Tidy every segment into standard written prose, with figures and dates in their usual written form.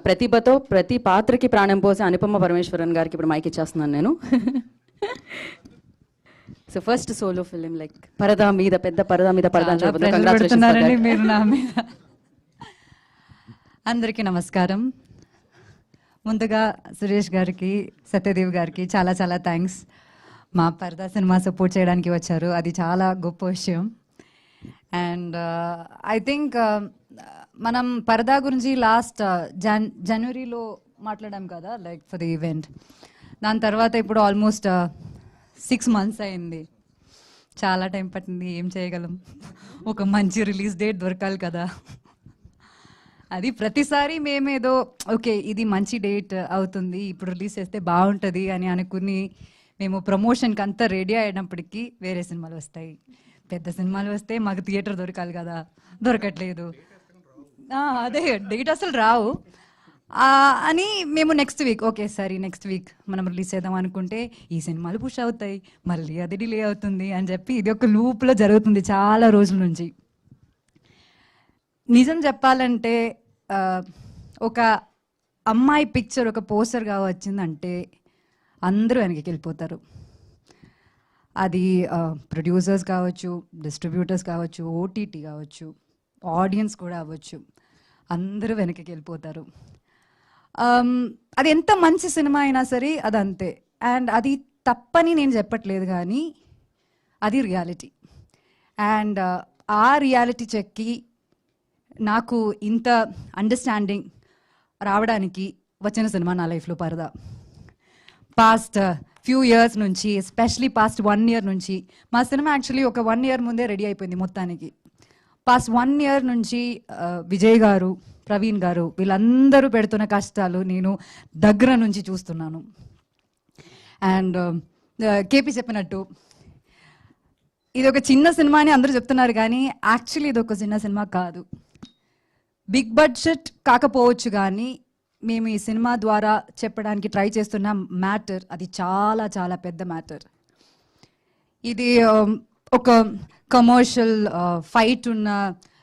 ప్రతిభతో ప్రతి పాత్రకి ప్రాణం పోసే అనుపమ పరమేశ్వరన్ గారికి ఇప్పుడు మైక్ ఇచ్చేస్తున్నాను నేను. So first solo film like పరదా మీద పెద్ద పరదా మీద పరదా పెడుతున్నారండి మీరు నా మీద. అందరికీ నమస్కారం. ముందుగా సురేష్ గారికి, సత్యదేవ్ గారికి చాలా చాలా థ్యాంక్స్. మా పరదా సినిమా సపోర్ట్ చేయడానికి వచ్చారు, అది చాలా గొప్ప విషయం. అండ్ ఐ థింక్ మనం పరదా గురించి లాస్ట్ జనవరిలో మాట్లాడాం కదా, లైక్ ఫర్ ది ఈవెంట్. దాని తర్వాత ఇప్పుడు ఆల్మోస్ట్ 6 months అయింది. చాలా టైం పట్టింది. ఏం చేయగలం, ఒక మంచి రిలీజ్ డేట్ దొరకాలి కదా. అది ప్రతిసారి మేమేదో ఓకే ఇది మంచి డేట్ అవుతుంది, ఇప్పుడు రిలీజ్ చేస్తే బాగుంటుంది అని అనుకుని మేము ప్రమోషన్కి అంతా రెడీ అయినప్పటికీ వేరే సినిమాలు వస్తాయి. పెద్ద సినిమాలు వస్తే మాకు థియేటర్ దొరకాలి కదా, దొరకట్లేదు. అదే డేట్ అసలు రావు అని మేము నెక్స్ట్ వీక్ ఓకే సరే నెక్స్ట్ వీక్ మనం రిలీజ్ చేద్దాం అనుకుంటే ఈ సినిమాలు పుష్ అవుతాయి, మళ్ళీ అది డిలే అవుతుంది అని చెప్పి ఇది ఒక లూప్లో జరుగుతుంది చాలా రోజుల నుంచి. నిజం చెప్పాలంటే ఒక అమ్మాయి పిక్చర్ ఒక పోస్టర్గా వచ్చిందంటే అందరూ వెనక్కి వెళ్ళిపోతారు. అది ప్రొడ్యూసర్స్ కావచ్చు, డిస్ట్రిబ్యూటర్స్ కావచ్చు, ఓటీటీ కావచ్చు, ఆడియన్స్ కూడా అవ్వచ్చు, అందరూ వెనక్కి వెళ్ళిపోతారు. అది ఎంత మంచి సినిమా అయినా సరే అది అంతే. అండ్ అది తప్పని నేను చెప్పట్లేదు, కానీ అది రియాలిటీ. అండ్ ఆ రియాలిటీ చెక్కి నాకు ఇంత అండర్స్టాండింగ్ రావడానికి వచ్చిన సినిమా నా లైఫ్లో పరదా. పాస్ట్ ఫ్యూ ఇయర్స్ నుంచి, ఎస్పెషలీ పాస్ట్ 1 year నుంచి, మా సినిమా యాక్చువల్లీ ఒక 1 year ముందే రెడీ అయిపోయింది మొత్తానికి. పాస్ట్ 1 year నుంచి విజయ్ గారు, ప్రవీణ్ గారు వీళ్ళందరూ పెడుతున్న కష్టాలు నేను దగ్గర నుంచి చూస్తున్నాను. అండ్ కేపీ చెప్పినట్టు ఇది ఒక చిన్న సినిమా అని అందరూ చెప్తున్నారు, కానీ యాక్చువల్లీ ఇది ఒక చిన్న సినిమా కాదు. బిగ్ బడ్జెట్ కాకపోవచ్చు, కానీ మేము ఈ సినిమా ద్వారా చెప్పడానికి ట్రై చేస్తున్న మ్యాటర్ అది చాలా చాలా పెద్ద మ్యాటర్. ఇది ఒక కమర్షియల్ ఫైట్ ఉన్న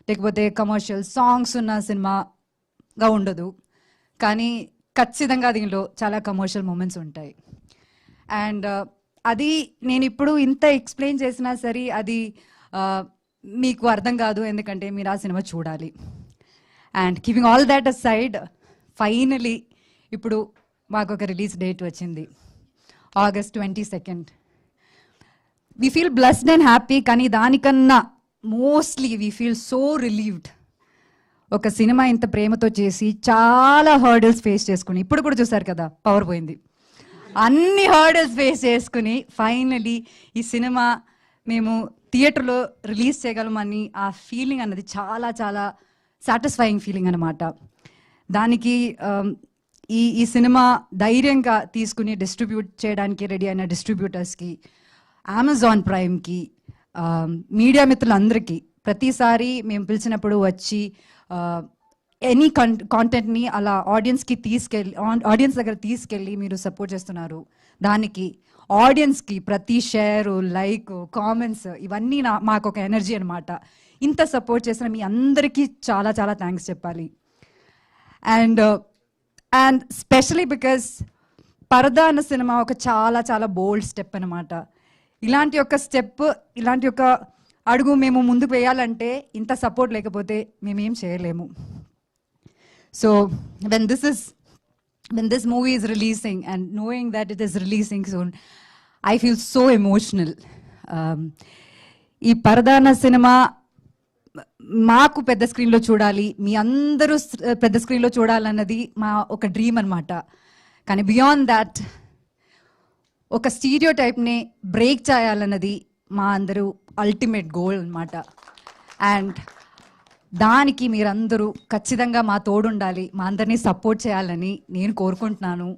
లేకపోతే కమర్షియల్ సాంగ్స్ ఉన్న సినిమాగా ఉండదు, కానీ ఖచ్చితంగా దీనిలో చాలా కమర్షియల్ మూమెంట్స్ ఉంటాయి. అండ్ అది నేను ఇప్పుడు ఇంత ఎక్స్ప్లెయిన్ చేసినా సరే అది మీకు అర్థం కాదు, ఎందుకంటే మీరు ఆ సినిమా చూడాలి. And keeping all that aside, finally ఇప్పుడు మాకు ఒక రిలీజ్ డేట్ వచ్చింది, August 22nd. We feel blessed and happy, కానీ దానికన్నా mostly we feel so relieved. ఒక సినిమా ఇంత ప్రేమతో చేసి చాలా హర్డల్స్ ఫేస్ చేసుకుని, ఇప్పుడు కూడా చూసారు కదా పవర్ పోయింది, అన్ని హర్డల్స్ ఫేస్ చేసుకుని ఫైనలీ ఈ సినిమా మేము థియేటర్లో రిలీజ్ చేయగలమని ఆ ఫీలింగ్ అన్నది చాలా చాలా సాటిస్ఫైయింగ్ ఫీలింగ్ అన్నమాట. దానికి ఈ సినిమా ధైర్యంగా తీసుకుని డిస్ట్రిబ్యూట్ చేయడానికి రెడీ అయిన డిస్ట్రిబ్యూటర్స్కి, అమెజాన్ ప్రైమ్కి, మీడియా మిత్రులందరికీ, ప్రతిసారి మేము పిలిచినప్పుడు వచ్చి ఎనీ కాంటెంట్ని అలా ఆడియన్స్ దగ్గర తీసుకెళ్ళి మీరు సపోర్ట్ చేస్తున్నారు. దానికి ఆడియన్స్కి ప్రతి షేరు, లైక్, కామెంట్స్ ఇవన్నీ మాకు ఒక ఎనర్జీ అనమాట. ఇంత సపోర్ట్ చేసిన మీ అందరికీ చాలా చాలా థ్యాంక్స్ చెప్పాలి. అండ్ స్పెషలీ బికాస్ పరదా అన్న సినిమా ఒక చాలా చాలా బోల్డ్ స్టెప్ అనమాట. ఇలాంటి ఒక స్టెప్, ఇలాంటి ఒక అడుగు మేము ముందుకు వేయాలంటే ఇంత సపోర్ట్ లేకపోతే మేమేం చేయలేము. So when this movie is releasing and knowing that it is releasing soon, I feel so emotional. ఈ పరదా అన్న సినిమా మాకు పెద్ద స్క్రీన్లో చూడాలి, మీ అందరూ పెద్ద స్క్రీన్లో చూడాలన్నది మా ఒక డ్రీమ్ అనమాట. కానీ బియాండ్ దాట్ ఒక స్టీరియో టైప్ని బ్రేక్ చేయాలన్నది మా అందరూ అల్టిమేట్ గోల్ అనమాట. అండ్ దానికి మీరందరూ ఖచ్చితంగా మా తోడుండాలి, మా అందరినీ సపోర్ట్ చేయాలని నేను కోరుకుంటున్నాను.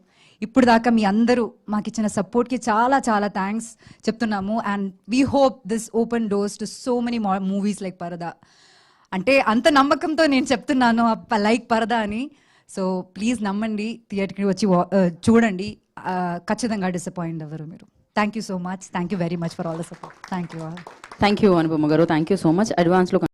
ఇప్పుడు దాకా మీ అందరూ మాకు ఇచ్చిన సపోర్ట్కి చాలా చాలా థ్యాంక్స్ చెప్తున్నాము. And we hope this open doors to so many movies like పరదా. అంటే అంత నమ్మకంతో నేను చెప్తున్నాను లైక్ పరదా అని. సో ప్లీజ్ నమ్మండి, థియేటర్కి వచ్చి చూడండి, ఖచ్చితంగా డిసప్పాయింట్ అవ్వరు మీరు. Thank you so much, thank you very much for all the support. Thank you Anupama గారు, థ్యాంక్ యూ సో మచ్. అడ్వాన్స్లో